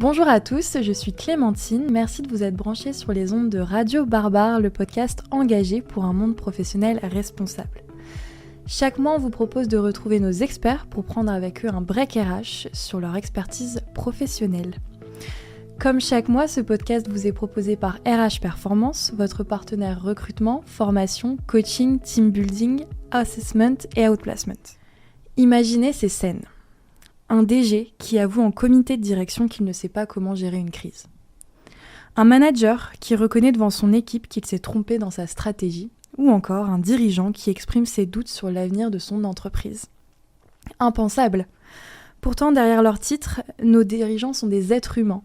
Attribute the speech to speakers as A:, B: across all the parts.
A: Bonjour à tous, je suis Clémentine, merci de vous être branchés sur les ondes de Radio Barbare, le podcast engagé pour un monde professionnel responsable. Chaque mois, on vous propose de retrouver nos experts pour prendre avec eux un break RH sur leur expertise professionnelle. Comme chaque mois, ce podcast vous est proposé par RH Performance, votre partenaire recrutement, formation, coaching, team building, assessment et outplacement. Imaginez ces scènes. Un DG qui avoue en comité de direction qu'il ne sait pas comment gérer une crise. Un manager qui reconnaît devant son équipe qu'il s'est trompé dans sa stratégie. Ou encore un dirigeant qui exprime ses doutes sur l'avenir de son entreprise. Impensable. Pourtant, derrière leur titre, nos dirigeants sont des êtres humains.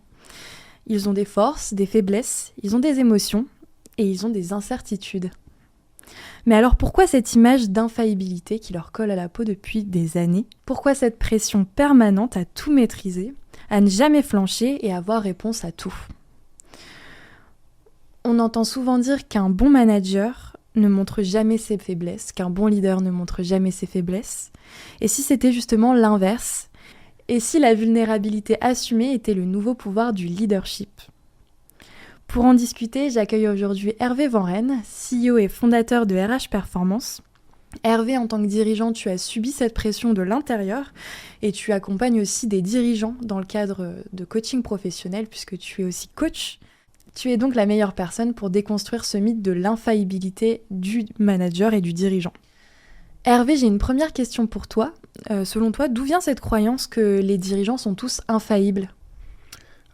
A: Ils ont des forces, des faiblesses, ils ont des émotions et ils ont des incertitudes. Mais alors pourquoi cette image d'infaillibilité qui leur colle à la peau depuis des années ? Pourquoi cette pression permanente à tout maîtriser, à ne jamais flancher et avoir réponse à tout ? On entend souvent dire qu'un bon manager ne montre jamais ses faiblesses, qu'un bon leader ne montre jamais ses faiblesses. Et si c'était justement l'inverse ? Et si la vulnérabilité assumée était le nouveau pouvoir du leadership ? Pour en discuter, j'accueille aujourd'hui Hervé Van Rijn, CEO et fondateur de RH Performance. Hervé, en tant que dirigeant, tu as subi cette pression de l'intérieur et tu accompagnes aussi des dirigeants dans le cadre de coaching professionnel puisque tu es aussi coach. Tu es donc la meilleure personne pour déconstruire ce mythe de l'infaillibilité du manager et du dirigeant. Hervé, j'ai une première question pour toi. Selon toi, d'où vient cette croyance que les dirigeants sont tous infaillibles ?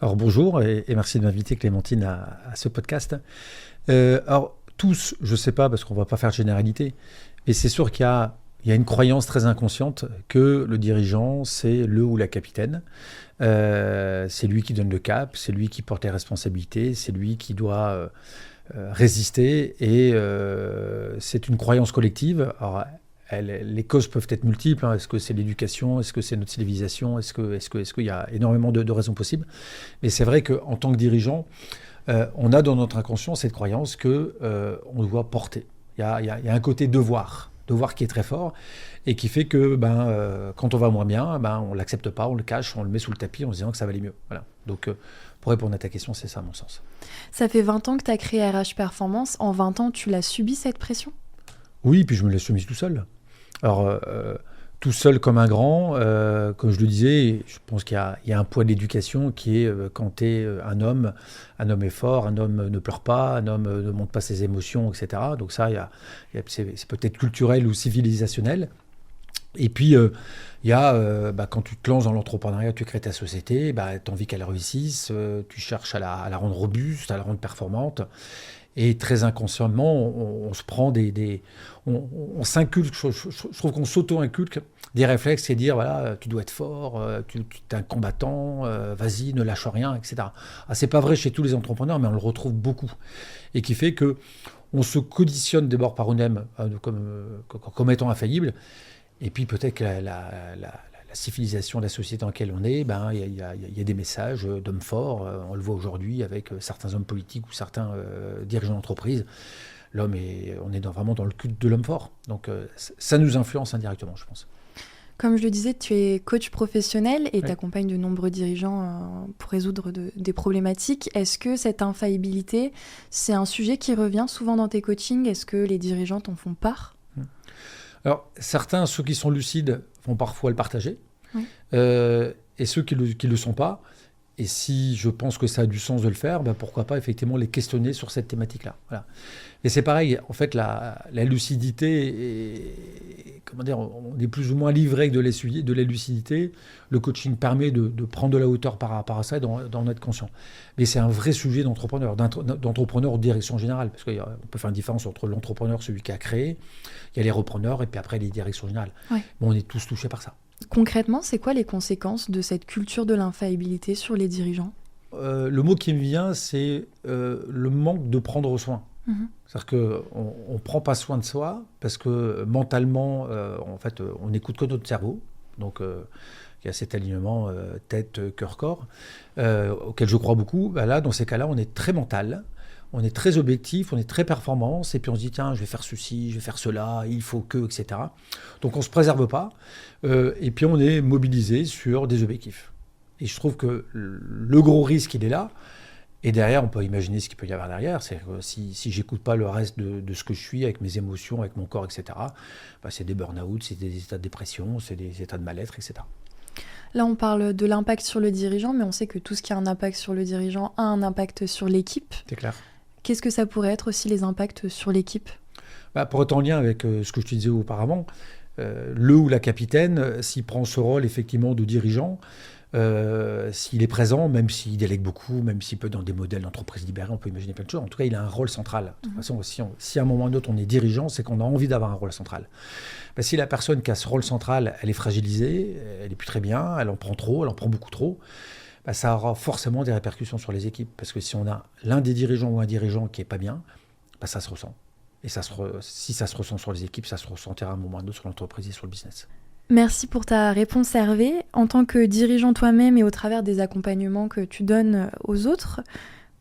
B: Alors bonjour et merci de m'inviter Clémentine à ce podcast. Alors tous, je ne sais pas parce qu'on ne va pas faire de généralité, mais c'est sûr qu'il y a une croyance très inconsciente que le dirigeant, c'est le ou la capitaine. C'est lui qui donne le cap, c'est lui qui porte les responsabilités, c'est lui qui doit résister et c'est une croyance collective. Alors, les causes peuvent être multiples. Est-ce que c'est l'éducation ? Est-ce que c'est notre civilisation ? Est-ce qu'il y a énormément de raisons possibles ? Mais c'est vrai qu'en tant que dirigeant, on a dans notre inconscient cette croyance qu'on doit porter. Il y a un côté devoir qui est très fort et qui fait que quand on va moins bien, on ne l'accepte pas, on le cache, on le met sous le tapis en se disant que ça va aller mieux. Voilà. Donc, pour répondre à ta question, c'est ça à mon sens.
A: Ça fait 20 ans que tu as créé RH Performance. En 20 ans, tu l'as subi cette pression ?
B: Oui, puis je me l'ai soumise tout seul. Alors, tout seul comme un grand, comme je le disais, je pense qu'il y a un poids de l'éducation qui est quand tu es un homme est fort, un homme ne pleure pas, un homme ne montre pas ses émotions, etc. Donc ça, c'est peut-être culturel ou civilisationnel. Et puis, il y a, quand tu te lances dans l'entrepreneuriat, tu crées ta société, tu as envie qu'elle réussisse, tu cherches à la rendre robuste, à la rendre performante. Et très inconsciemment, on se prend on s'inculque, je trouve qu'on s'auto-inculque des réflexes, c'est dire, voilà, tu dois être fort, tu es un combattant, vas-y, ne lâche rien, etc. C'est pas vrai chez tous les entrepreneurs, mais on le retrouve beaucoup. Et qui fait qu'on se conditionne d'abord par nous-mêmes comme étant infaillible. Et puis peut-être que la civilisation, la société dans laquelle on est, il y a des messages d'hommes forts. On le voit aujourd'hui avec certains hommes politiques ou certains dirigeants d'entreprise. On est vraiment dans le culte de l'homme fort. Donc ça nous influence indirectement, je pense.
A: Comme je le disais, tu es coach professionnel et tu accompagnes de nombreux dirigeants pour résoudre des problématiques. Est-ce que cette infaillibilité, c'est un sujet qui revient souvent dans tes coachings ? Est-ce que les dirigeants t'en font part ?
B: Alors, certains, ceux qui sont lucides, vont parfois le partager. Oui. Et ceux qui le sont pas, et si je pense que ça a du sens de le faire, pourquoi pas effectivement les questionner sur cette thématique-là. Voilà. Et c'est pareil, en fait, la lucidité, on est plus ou moins livré de la lucidité. Le coaching permet de prendre de la hauteur par rapport à ça et d'en être conscient. Mais c'est un vrai sujet d'entrepreneur en direction générale, parce qu'on peut faire une différence entre l'entrepreneur, celui qui a créé, il y a les repreneurs et puis après les directions générales. Oui. Mais on est tous touchés par ça.
A: Concrètement, c'est quoi les conséquences de cette culture de l'infaillibilité sur les dirigeants ?
B: Le mot qui me vient, c'est le manque de prendre soin. Mmh. C'est-à-dire qu'on ne prend pas soin de soi parce que mentalement, on n'écoute que notre cerveau. Donc, il y a cet alignement tête, cœur, corps, auquel je crois beaucoup. Là, dans ces cas-là, on est très mental. On est très objectif, on est très performance, et puis on se dit, tiens, je vais faire ceci, je vais faire cela, il faut que, etc. Donc on ne se préserve pas, et puis on est mobilisé sur des objectifs. Et je trouve que le gros risque, il est là. Et derrière, on peut imaginer ce qu'il peut y avoir derrière. C'est que si j'écoute pas le reste de ce que je suis, avec mes émotions, avec mon corps, etc., c'est des burn-out, c'est des états de dépression, c'est des états de mal-être, etc.
A: Là, on parle de l'impact sur le dirigeant, mais on sait que tout ce qui a un impact sur le dirigeant a un impact sur l'équipe.
B: C'est clair.
A: Qu'est-ce que ça pourrait être aussi les impacts sur l'équipe ?
B: Pour être en lien avec ce que je te disais auparavant, le ou la capitaine, s'il prend ce rôle effectivement de dirigeant, s'il est présent, même s'il délègue beaucoup, même s'il peut dans des modèles d'entreprise libérée, on peut imaginer plein de choses. En tout cas, il a un rôle central. De toute façon, si à un moment ou d'autre on est dirigeant, c'est qu'on a envie d'avoir un rôle central. Si la personne qui a ce rôle central, elle est fragilisée, elle n'est plus très bien, elle en prend trop, elle en prend beaucoup trop, ça aura forcément des répercussions sur les équipes. Parce que si on a l'un des dirigeants ou un dirigeant qui n'est pas bien, ça se ressent. Et si ça se ressent sur les équipes, ça se ressentira à un moment ou à un autre sur l'entreprise et sur le business.
A: Merci pour ta réponse, Hervé. En tant que dirigeant toi-même et au travers des accompagnements que tu donnes aux autres,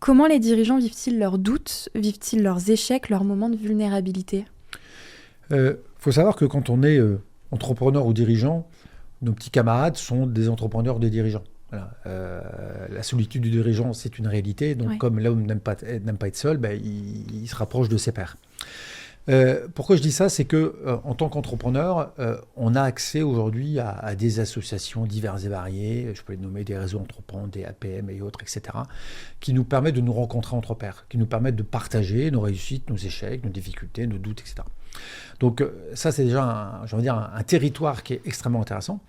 A: comment les dirigeants vivent-ils leurs doutes, vivent-ils leurs échecs, leurs moments de vulnérabilité ?
B: Faut savoir que quand on est entrepreneur ou dirigeant, nos petits camarades sont des entrepreneurs, des dirigeants. Voilà. La solitude du dirigeant, c'est une réalité. Donc, comme l'homme n'aime pas être seul, il se rapproche de ses pairs. Pourquoi je dis ça, c'est que en tant qu'entrepreneur, on a accès aujourd'hui à des associations diverses et variées, je peux les nommer des réseaux entrepreneurs, des APM et autres, etc., qui nous permettent de nous rencontrer entre pairs, qui nous permettent de partager nos réussites, nos échecs, nos difficultés, nos doutes, etc. Donc ça, c'est déjà un territoire qui est extrêmement intéressant.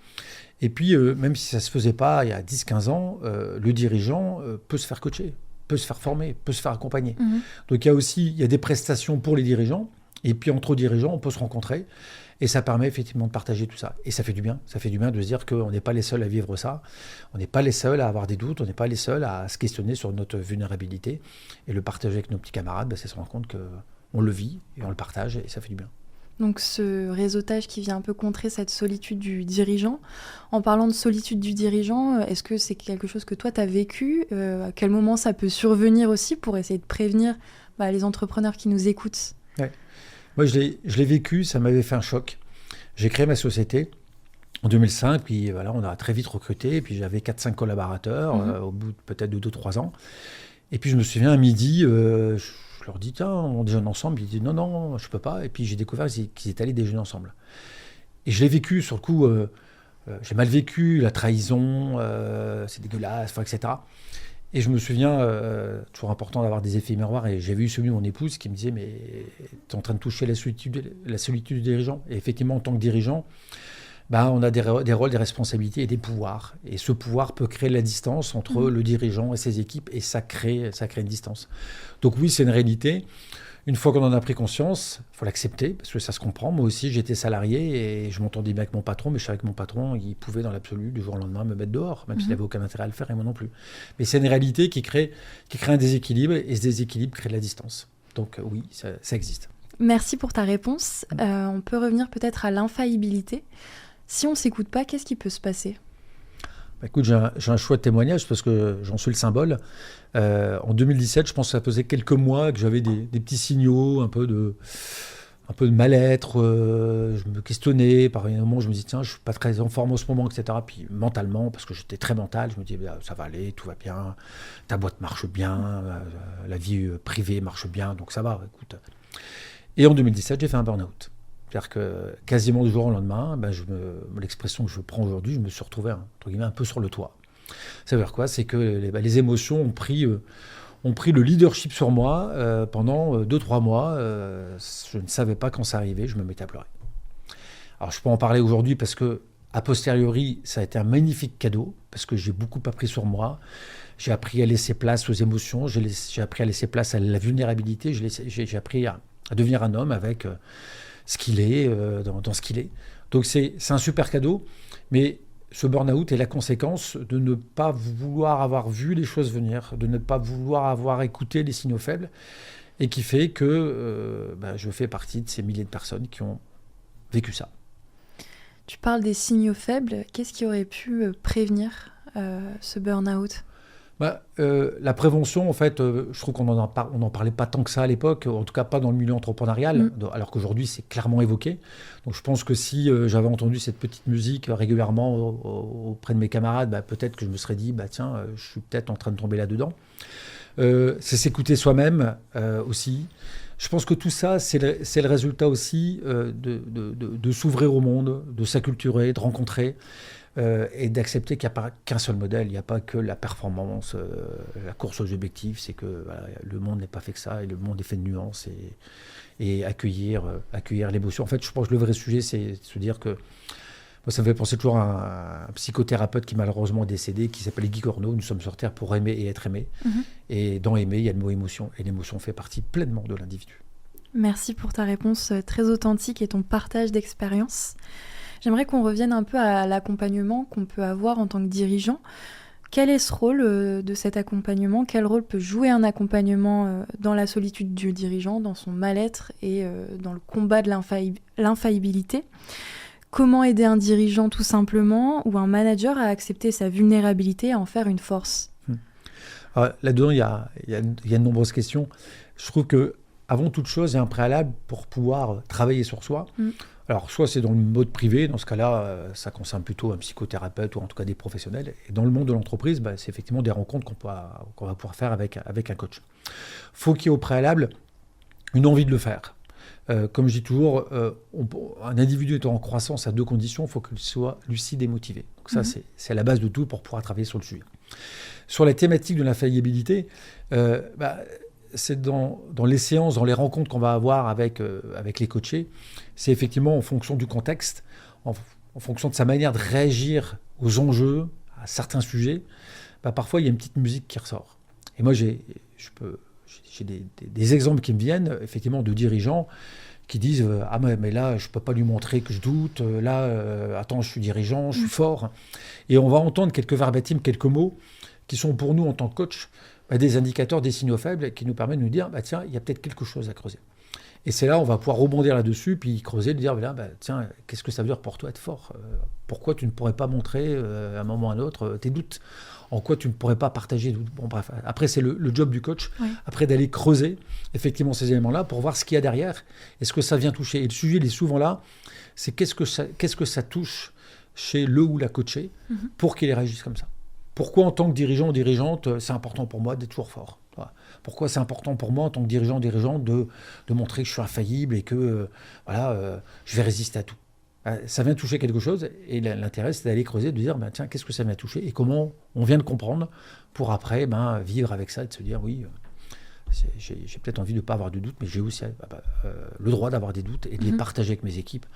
B: Et puis, même si ça ne se faisait pas il y a 10-15 ans, le dirigeant peut se faire coacher, peut se faire former, peut se faire accompagner. Donc il y a des prestations pour les dirigeants. Et puis, entre dirigeants, on peut se rencontrer. Et ça permet effectivement de partager tout ça. Et ça fait du bien. Ça fait du bien de se dire qu'on n'est pas les seuls à vivre ça. On n'est pas les seuls à avoir des doutes. On n'est pas les seuls à se questionner sur notre vulnérabilité. Et le partager avec nos petits camarades, c'est se rendre compte qu'on le vit et on le partage. Et ça fait du bien.
A: Donc ce réseautage qui vient un peu contrer cette solitude du dirigeant. En parlant de solitude du dirigeant, est-ce que c'est quelque chose que toi, tu as vécu ? À quel moment ça peut survenir aussi pour essayer de prévenir les entrepreneurs qui nous écoutent ?
B: Ouais. Moi, je l'ai vécu, ça m'avait fait un choc. J'ai créé ma société en 2005, puis voilà, on a très vite recruté, puis j'avais 4-5 collaborateurs au bout peut-être de 2-3 ans. Et puis je me souviens, à midi, je leur dis, tiens, on déjeune ensemble. Ils disent, non, je peux pas. Et puis j'ai découvert qu'ils étaient allés déjeuner ensemble. Et je l'ai vécu, sur le coup, j'ai mal vécu, la trahison, c'est dégueulasse, etc. Et je me souviens, toujours important d'avoir des effets miroirs, et j'ai vu celui de mon épouse qui me disait, mais tu es en train de toucher la solitude du dirigeant. Et effectivement, en tant que dirigeant, on a des rôles, des responsabilités et des pouvoirs. Et ce pouvoir peut créer la distance entre le dirigeant et ses équipes, et ça crée une distance. Donc oui, c'est une réalité. Une fois qu'on en a pris conscience, il faut l'accepter, parce que ça se comprend. Moi aussi, j'étais salarié et je m'entendais bien avec mon patron, mais je savais que mon patron, il pouvait dans l'absolu, du jour au lendemain, me mettre dehors, même s'il n'avait aucun intérêt à le faire, et moi non plus. Mais c'est une réalité qui crée un déséquilibre, et ce déséquilibre crée de la distance. Donc oui, ça existe.
A: Merci pour ta réponse. On peut revenir peut-être à l'infaillibilité. Si on ne s'écoute pas, qu'est-ce qui peut se passer ?
B: Écoute, j'ai un choix de témoignage parce que j'en suis le symbole. En 2017, je pense que ça faisait quelques mois que j'avais des petits signaux, un peu de mal-être. Je me questionnais. Par un moment, je me disais, tiens, je ne suis pas très en forme en ce moment, etc. Puis mentalement, parce que j'étais très mental, je me disais, ça va aller, tout va bien, ta boîte marche bien, la vie privée marche bien, donc ça va, écoute. Et en 2017, j'ai fait un burn-out. C'est-à-dire que quasiment du jour au lendemain, l'expression que je prends aujourd'hui, je me suis retrouvé entre guillemets, un peu sur le toit. Ça veut dire quoi ? C'est que les émotions ont pris le leadership sur moi pendant 2-3 mois. Je ne savais pas quand ça arrivait, je me mettais à pleurer. Alors je peux en parler aujourd'hui parce que, a posteriori, ça a été un magnifique cadeau, parce que j'ai beaucoup appris sur moi. J'ai appris à laisser place aux émotions, j'ai appris à laisser place à la vulnérabilité, j'ai appris à devenir un homme avec ce qu'il est, dans ce qu'il est. Donc c'est un super cadeau, mais ce burn-out est la conséquence de ne pas vouloir avoir vu les choses venir, de ne pas vouloir avoir écouté les signaux faibles, et qui fait que je fais partie de ces milliers de personnes qui ont vécu ça.
A: Tu parles des signaux faibles, qu'est-ce qui aurait pu prévenir ce burn-out ?
B: La prévention, en fait, je trouve qu'on n'en parlait pas tant que ça à l'époque, en tout cas pas dans le milieu entrepreneurial, alors qu'aujourd'hui c'est clairement évoqué. Donc je pense que si j'avais entendu cette petite musique régulièrement auprès de mes camarades, peut-être que je me serais dit, tiens, je suis peut-être en train de tomber là-dedans. C'est s'écouter soi-même aussi. Je pense que tout ça, c'est le résultat aussi de s'ouvrir au monde, de s'acculturer, de rencontrer. Et d'accepter qu'il n'y a pas qu'un seul modèle, il n'y a pas que la performance, la course aux objectifs, c'est que le monde n'est pas fait que ça, et le monde est fait de nuances, et accueillir l'émotion. En fait, je pense que le vrai sujet, c'est de se dire que, moi, ça me fait penser toujours à un psychothérapeute qui malheureusement est décédé, qui s'appelait Guy Corneau. Nous sommes sur Terre pour aimer et être aimé. Et dans aimer, il y a le mot émotion, et l'émotion fait partie pleinement de l'individu.
A: Merci pour ta réponse très authentique et ton partage d'expérience. J'aimerais qu'on revienne un peu à l'accompagnement qu'on peut avoir en tant que dirigeant. Quel est ce rôle de cet accompagnement ? Quel rôle peut jouer un accompagnement dans la solitude du dirigeant, dans son mal-être et dans le combat de l'infaillibilité ? Comment aider un dirigeant tout simplement ou un manager à accepter sa vulnérabilité et à en faire une force ?
B: Alors, là-dedans, il y a de nombreuses questions. Je trouve qu'avant toute chose, il y a un préalable pour pouvoir travailler sur soi. Alors, soit c'est dans le mode privé, dans ce cas-là, ça concerne plutôt un psychothérapeute ou en tout cas des professionnels. Et dans le monde de l'entreprise, c'est effectivement des rencontres qu'on va pouvoir faire avec un coach. Il faut qu'il y ait au préalable une envie de le faire. Comme je dis toujours, un individu étant en croissance à 2 conditions, il faut qu'il soit lucide et motivé. Donc ça, c'est la base de tout pour pouvoir travailler sur le sujet. Sur la thématique de l'infaillibilité, c'est dans les séances, dans les rencontres qu'on va avoir avec les coachés, c'est effectivement en fonction du contexte, en fonction de sa manière de réagir aux enjeux, à certains sujets, parfois il y a une petite musique qui ressort. Et moi, j'ai des exemples qui me viennent, effectivement, de dirigeants qui disent « Ah mais là, je ne peux pas lui montrer que je doute, attends, je suis dirigeant, je suis fort ». Et on va entendre quelques verbatims, quelques mots qui sont pour nous, en tant que coach, des indicateurs, des signaux faibles qui nous permettent de nous dire tiens, il y a peut-être quelque chose à creuser. Et c'est là, on va pouvoir rebondir là-dessus, puis creuser, de dire tiens, qu'est-ce que ça veut dire pour toi être fort ? Pourquoi tu ne pourrais pas montrer à un moment ou à un autre tes doutes ? En quoi tu ne pourrais pas partager des doutes ? Bon, bref, après, c'est le job du coach, après d'aller creuser effectivement ces éléments-là pour voir ce qu'il y a derrière, est-ce que ça vient toucher ? Et le sujet, il est souvent là, c'est qu'est-ce que ça touche chez le ou la coachée pour qu'il réagisse comme ça ? Pourquoi, en tant que dirigeant ou dirigeante, c'est important pour moi d'être toujours fort ? Pourquoi c'est important pour moi, en tant que dirigeant ou dirigeante, de montrer que je suis infaillible et que je vais résister à tout ? Ça vient toucher quelque chose, et l'intérêt, c'est d'aller creuser, de dire tiens, qu'est-ce que ça vient toucher et comment on vient de comprendre pour après vivre avec ça et de se dire oui, j'ai peut-être envie de ne pas avoir de doute, mais j'ai aussi le droit d'avoir des doutes et de les partager avec mes équipes.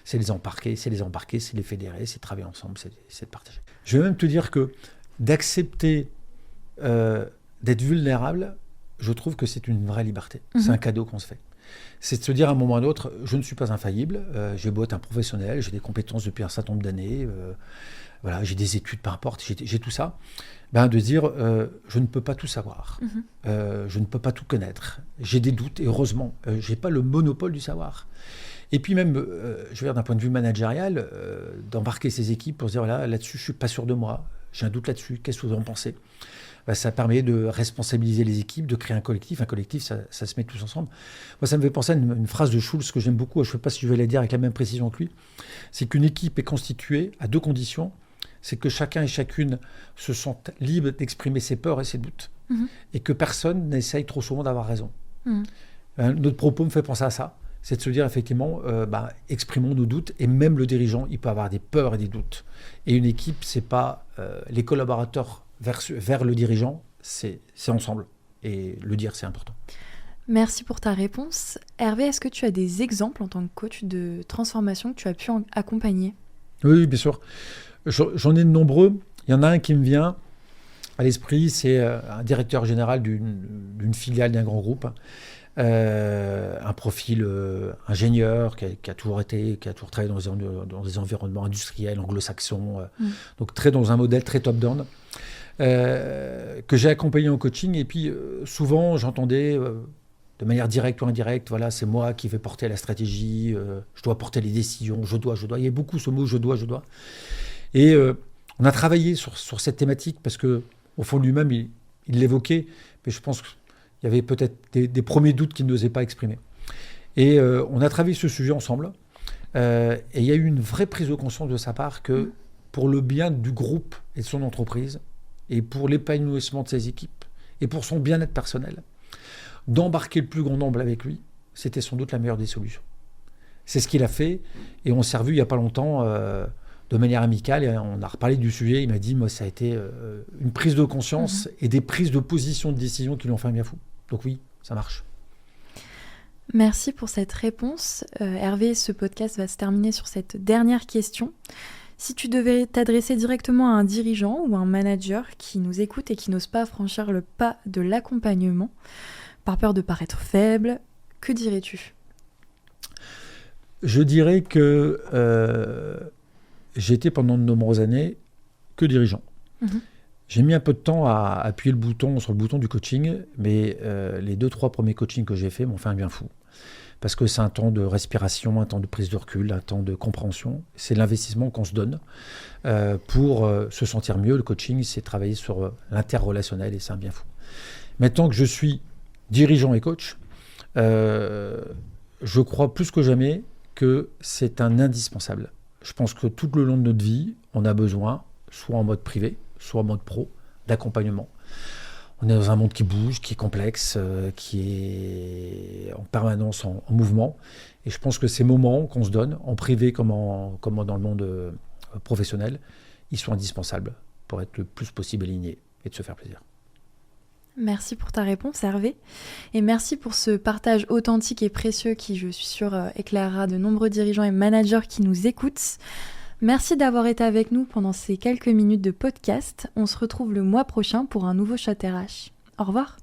B: C'est les embarquer, c'est les fédérer, c'est travailler ensemble, c'est de partager. Je vais même te dire que d'accepter d'être vulnérable, je trouve que c'est une vraie liberté. C'est un cadeau qu'on se fait. C'est de se dire à un moment ou à un autre, je ne suis pas infaillible, j'ai beau être un professionnel, j'ai des compétences depuis un certain nombre d'années, j'ai des études, peu importe, j'ai tout ça. De dire, je ne peux pas tout savoir, je ne peux pas tout connaître, j'ai des doutes, et heureusement, je n'ai pas le monopole du savoir. Et puis même, je veux dire, d'un point de vue managérial, d'embarquer ses équipes pour se dire, là-dessus, je ne suis pas sûr de moi, j'ai un doute là-dessus, qu'est-ce que vous en pensez ? Ça permet de responsabiliser les équipes, de créer un collectif. Un collectif, ça se met tous ensemble. Moi, ça me fait penser à une phrase de Schulz que j'aime beaucoup. Je ne sais pas si je vais la dire avec la même précision que lui. C'est qu'une équipe est constituée à 2 conditions. C'est que chacun et chacune se sentent libres d'exprimer ses peurs et ses doutes. Et que personne n'essaye trop souvent d'avoir raison. Notre propos me fait penser à ça. C'est de se dire, effectivement, exprimons nos doutes. Et même le dirigeant, il peut avoir des peurs et des doutes. Et une équipe, ce n'est pas les collaborateurs vers le dirigeant, c'est ensemble. Et le dire, c'est important.
A: Merci pour ta réponse. Hervé, est-ce que tu as des exemples en tant que coach de transformation que tu as pu accompagner ?
B: Oui, bien sûr. J'en ai de nombreux. Il y en a un qui me vient à l'esprit, c'est un directeur général d'une filiale d'un grand groupe. Un profil ingénieur qui a toujours travaillé dans des environnements industriels anglo-saxons, donc très dans un modèle très top-down, que j'ai accompagné en coaching. Et puis souvent j'entendais de manière directe ou indirecte, c'est moi qui vais porter la stratégie, je dois porter les décisions, je dois. Il y a beaucoup ce mot je dois. Et on a travaillé sur cette thématique parce que Au fond de lui-même, il l'évoquait, mais je pense qu'il y avait peut-être des premiers doutes qu'il n'osait pas exprimer. Et on a travaillé ce sujet ensemble. Et il y a eu une vraie prise de conscience de sa part que pour le bien du groupe et de son entreprise, et pour l'épanouissement de ses équipes, et pour son bien-être personnel, d'embarquer le plus grand nombre avec lui, c'était sans doute la meilleure des solutions. C'est ce qu'il a fait, et on s'est revus il n'y a pas longtemps de manière amicale, et on a reparlé du sujet. Il m'a dit, moi, ça a été une prise de conscience et des prises de position, de décision qui lui ont fait un bien fou. Donc oui, ça marche.
A: Merci pour cette réponse. Hervé, ce podcast va se terminer sur cette dernière question. Si tu devais t'adresser directement à un dirigeant ou à un manager qui nous écoute et qui n'ose pas franchir le pas de l'accompagnement, par peur de paraître faible, que dirais-tu ?
B: Je dirais que j'ai été pendant de nombreuses années que dirigeant. J'ai mis un peu de temps à appuyer sur le bouton du coaching, mais les 2-3 premiers coachings que j'ai faits m'ont fait un bien fou. Parce que c'est un temps de respiration, un temps de prise de recul, un temps de compréhension. C'est l'investissement qu'on se donne pour se sentir mieux. Le coaching, c'est travailler sur l'interrelationnel et c'est un bien fou. Maintenant que je suis dirigeant et coach, je crois plus que jamais que c'est un indispensable. Je pense que tout le long de notre vie, on a besoin, soit en mode privé, soit en mode pro, d'accompagnement. On est dans un monde qui bouge, qui est complexe, qui est en permanence en mouvement. Et je pense que ces moments qu'on se donne, en privé comme dans le monde professionnel, ils sont indispensables pour être le plus possible alignés et de se faire plaisir.
A: Merci pour ta réponse, Hervé. Et merci pour ce partage authentique et précieux qui, je suis sûre, éclairera de nombreux dirigeants et managers qui nous écoutent. Merci d'avoir été avec nous pendant ces quelques minutes de podcast. On se retrouve le mois prochain pour un nouveau Shot RH. Au revoir.